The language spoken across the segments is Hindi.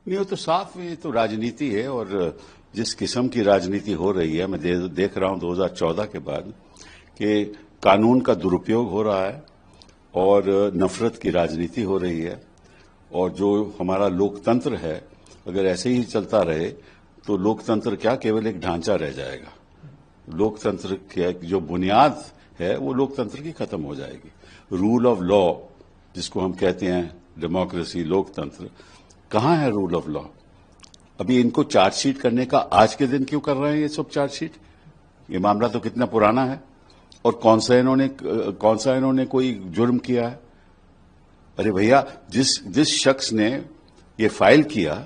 नहीं, वो तो साफ, ये तो राजनीति है। और जिस किस्म की राजनीति हो रही है, मैं देख रहा हूं 2014 के बाद कि कानून का दुरुपयोग हो रहा है और नफरत की राजनीति हो रही है। और जो हमारा लोकतंत्र है, अगर ऐसे ही चलता रहे तो लोकतंत्र क्या, केवल एक ढांचा रह जाएगा। लोकतंत्र की जो बुनियाद है वो लोकतंत्र की खत्म हो जाएगी। रूल ऑफ लॉ जिसको हम कहते हैं, डेमोक्रेसी, लोकतंत्र, कहां है रूल ऑफ लॉ? अभी इनको चार्जशीट करने का आज के दिन क्यों कर रहे हैं ये सब चार्जशीट? ये मामला तो कितना पुराना है। और कौन सा इन्होंने कोई जुर्म किया है? अरे भैया, जिस शख्स ने ये फाइल किया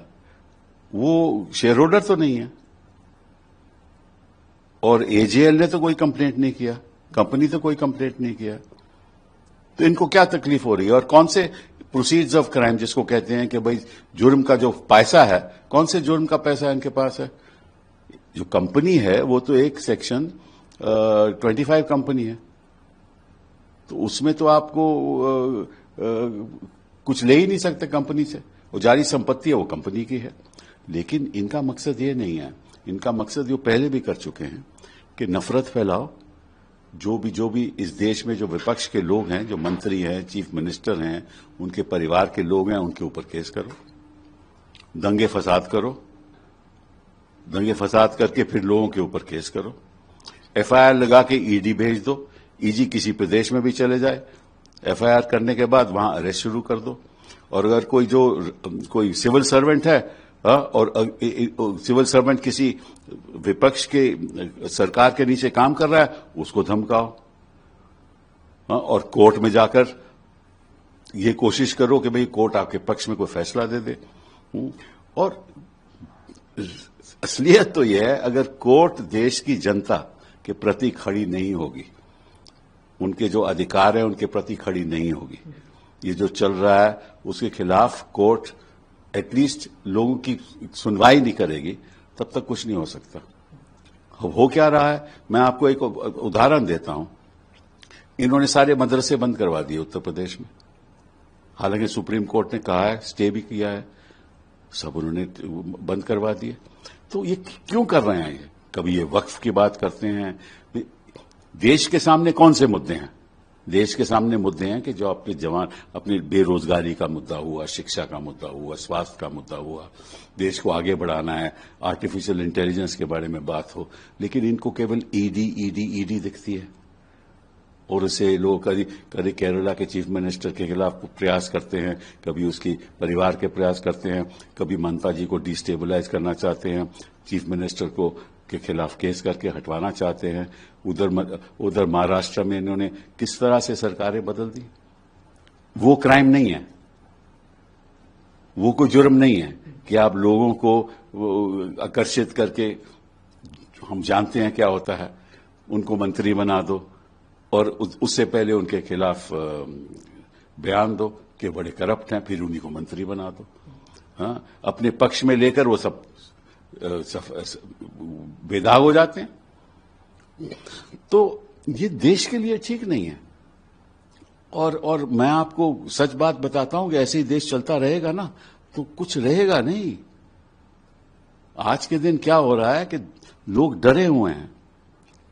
वो शेयर होल्डर तो नहीं है, और एजेएल ने तो कोई कंप्लेंट नहीं किया, कंपनी तो कोई कंप्लेंट नहीं किया। तो इनको क्या तकलीफ हो रही है? और कौन से प्रोसीड्स ऑफ क्राइम जिसको कहते हैं कि भाई जुर्म का जो पैसा है, कौन से जुर्म का पैसा इनके पास है? जो कंपनी है वो तो एक सेक्शन 25 कंपनी है, तो उसमें तो आपको कुछ ले ही नहीं सकते कंपनी से। वो जारी संपत्ति है, वो कंपनी की है। लेकिन इनका मकसद ये नहीं है। इनका मकसद जो पहले भी कर चुके हैं कि नफरत फैलाओ। जो भी इस देश में जो विपक्ष के लोग हैं, जो मंत्री हैं, चीफ मिनिस्टर हैं, उनके परिवार के लोग हैं, उनके ऊपर केस करो, दंगे फसाद करो, दंगे फसाद करके फिर लोगों के ऊपर केस करो, एफआईआर लगा के ईडी भेज दो, ईजी किसी प्रदेश में भी चले जाए, एफआईआर करने के बाद वहां अरेस्ट शुरू कर दो। और अगर कोई सिविल सर्वेंट है और सिविल सर्वेंट किसी विपक्ष के सरकार के नीचे काम कर रहा है, उसको धमकाओ और कोर्ट में जाकर ये कोशिश करो कि भाई कोर्ट आपके पक्ष में कोई फैसला दे दे। और असलियत तो यह है, अगर कोर्ट देश की जनता के प्रति खड़ी नहीं होगी, उनके जो अधिकार है उनके प्रति खड़ी नहीं होगी, ये जो चल रहा है उसके खिलाफ कोर्ट एटलीस्ट लोगों की सुनवाई नहीं करेगी, तब तक कुछ नहीं हो सकता। हो क्या रहा है, मैं आपको एक उदाहरण देता हूं। इन्होंने सारे मदरसे बंद करवा दिए उत्तर प्रदेश में, हालांकि सुप्रीम कोर्ट ने कहा है, स्टे भी किया है, सब उन्होंने बंद करवा दिए। तो ये क्यों कर रहे हैं? ये कभी ये वक्फ की बात करते हैं। देश के सामने कौन से मुद्दे हैं? देश के सामने मुद्दे हैं कि जो अपनी बेरोजगारी का मुद्दा हुआ, शिक्षा का मुद्दा हुआ, स्वास्थ्य का मुद्दा हुआ, देश को आगे बढ़ाना है, आर्टिफिशियल इंटेलिजेंस के बारे में बात हो। लेकिन इनको केवल ईडी दिखती है। और उसे लोग कभी केरला के चीफ मिनिस्टर के खिलाफ प्रयास करते हैं, कभी उसकी परिवार के प्रयास करते हैं, कभी ममता जी को डिस्टेबलाइज करना चाहते हैं, चीफ मिनिस्टर को के खिलाफ केस करके हटवाना चाहते हैं। उधर महाराष्ट्र में इन्होंने किस तरह से सरकारें बदल दी। वो क्राइम नहीं है, वो कोई जुर्म नहीं है कि आप लोगों को आकर्षित करके, हम जानते हैं क्या होता है, उनको मंत्री बना दो और उससे पहले उनके खिलाफ बयान दो कि बड़े करप्ट हैं, फिर उन्हीं को मंत्री बना दो। हाँ, अपने पक्ष में लेकर वो सब बेदाग हो जाते हैं। तो ये देश के लिए ठीक नहीं है। और मैं आपको सच बात बताता हूं कि ऐसे ही देश चलता रहेगा ना तो कुछ रहेगा नहीं। आज के दिन क्या हो रहा है कि लोग डरे हुए हैं,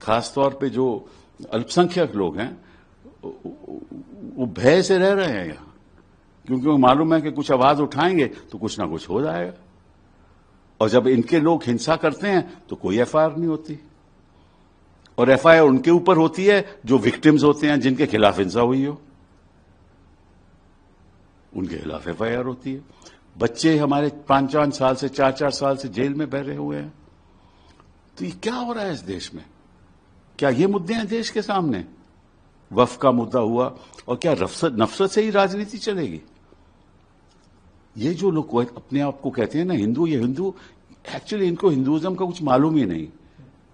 खासतौर पे जो अल्पसंख्यक लोग हैं वो भय से रह रहे हैं यहां, क्योंकि वो मालूम है कि कुछ आवाज उठाएंगे तो कुछ ना कुछ हो जाएगा। और जब इनके लोग हिंसा करते हैं तो कोई एफआईआर नहीं होती, और एफआईआर उनके ऊपर होती है जो विक्टिम्स होते हैं, जिनके खिलाफ हिंसा हुई हो, उनके खिलाफ एफआईआर होती है। बच्चे हमारे 5-5 साल से 4-4 साल से जेल में बह हुए हैं। तो ये क्या हो रहा है इस देश में? क्या ये मुद्दे हैं देश के सामने? वक्फ का मुद्दा हुआ, और क्या नफरत से ही राजनीति चलेगी? ये जो लोग अपने आप को कहते हैं ना हिंदू, ये हिंदू एक्चुअली इनको हिंदुइज्म का कुछ मालूम ही नहीं।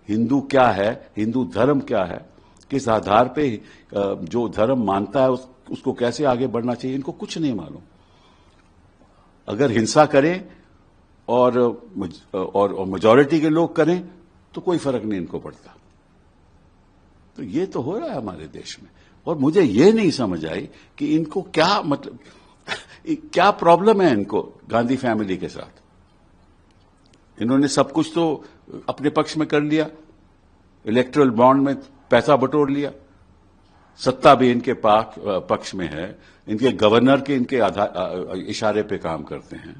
हिंदू क्या है, हिंदू धर्म क्या है, किस आधार पे जो धर्म मानता है उसको कैसे आगे बढ़ना चाहिए, इनको कुछ नहीं मालूम। अगर हिंसा करें और मेजॉरिटी के लोग करें तो कोई फर्क नहीं इनको पड़ता। तो ये तो हो रहा है हमारे देश में। और मुझे ये नहीं समझ आई कि इनको क्या मतलब क्या प्रॉब्लम है इनको गांधी फैमिली के साथ? इन्होंने सब कुछ तो अपने पक्ष में कर लिया, इलेक्टोरल बॉन्ड में पैसा बटोर लिया, सत्ता भी इनके पक्ष में है, इनके गवर्नर के इनके इशारे पे काम करते हैं,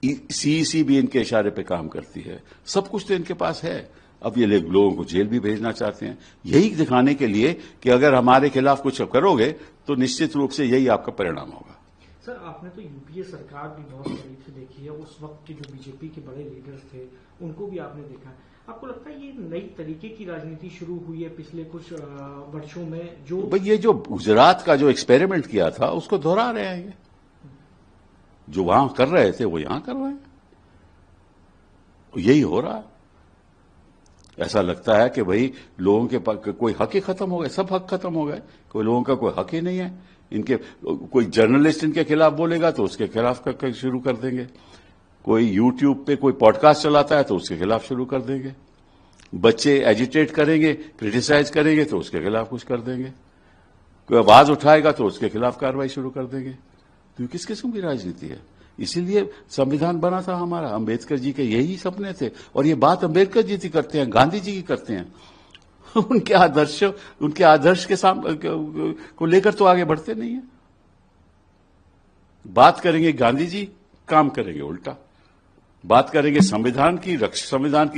सीईसी भी इनके इशारे पे काम करती है, सब कुछ तो इनके पास है। अब ये लोगों को जेल भी भेजना चाहते हैं, यही दिखाने के लिए कि अगर हमारे खिलाफ कुछ करोगे तो निश्चित रूप से यही आपका परिणाम होगा। सर, आपने तो यूपीए सरकार भी बहुत करीब से देखी है, उस वक्त के जो बीजेपी के बड़े लीडर्स थे उनको भी आपने देखा है। आपको लगता है ये नई तरीके की राजनीति शुरू हुई है पिछले कुछ वर्षों में? जो भाई ये जो गुजरात का जो एक्सपेरिमेंट किया था उसको दोहरा रहे हैं, ये जो वहां कर रहे थे वो यहां कर रहे हैं, यही हो रहा है। ऐसा लगता है कि भाई लोगों के कोई हक ही खत्म हो गए, सब हक खत्म हो गए, कोई लोगों का कोई हक ही नहीं है। इनके कोई जर्नलिस्ट इनके खिलाफ बोलेगा तो उसके खिलाफ शुरू कर देंगे, कोई यूट्यूब पे कोई पॉडकास्ट चलाता है तो उसके खिलाफ शुरू कर देंगे, बच्चे एजिटेट करेंगे, क्रिटिसाइज करेंगे तो उसके खिलाफ कुछ कर देंगे, कोई आवाज उठाएगा तो उसके खिलाफ कार्रवाई शुरू कर देंगे। तो किस किस्म की राजनीति है? इसीलिए संविधान बना था हमारा, अंबेडकर जी के यही सपने थे, और ये बात अंबेडकर जी की करते हैं, गांधी जी की करते हैं। उनके आदर्श के सामने को लेकर तो आगे बढ़ते नहीं है। बात करेंगे गांधी जी, काम करेंगे उल्टा, बात करेंगे संविधान की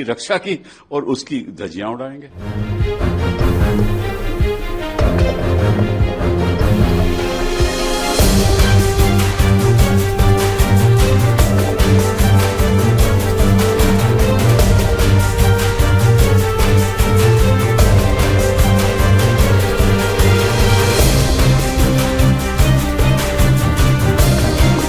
रक्षा की और उसकी धज्जियां उड़ाएंगे।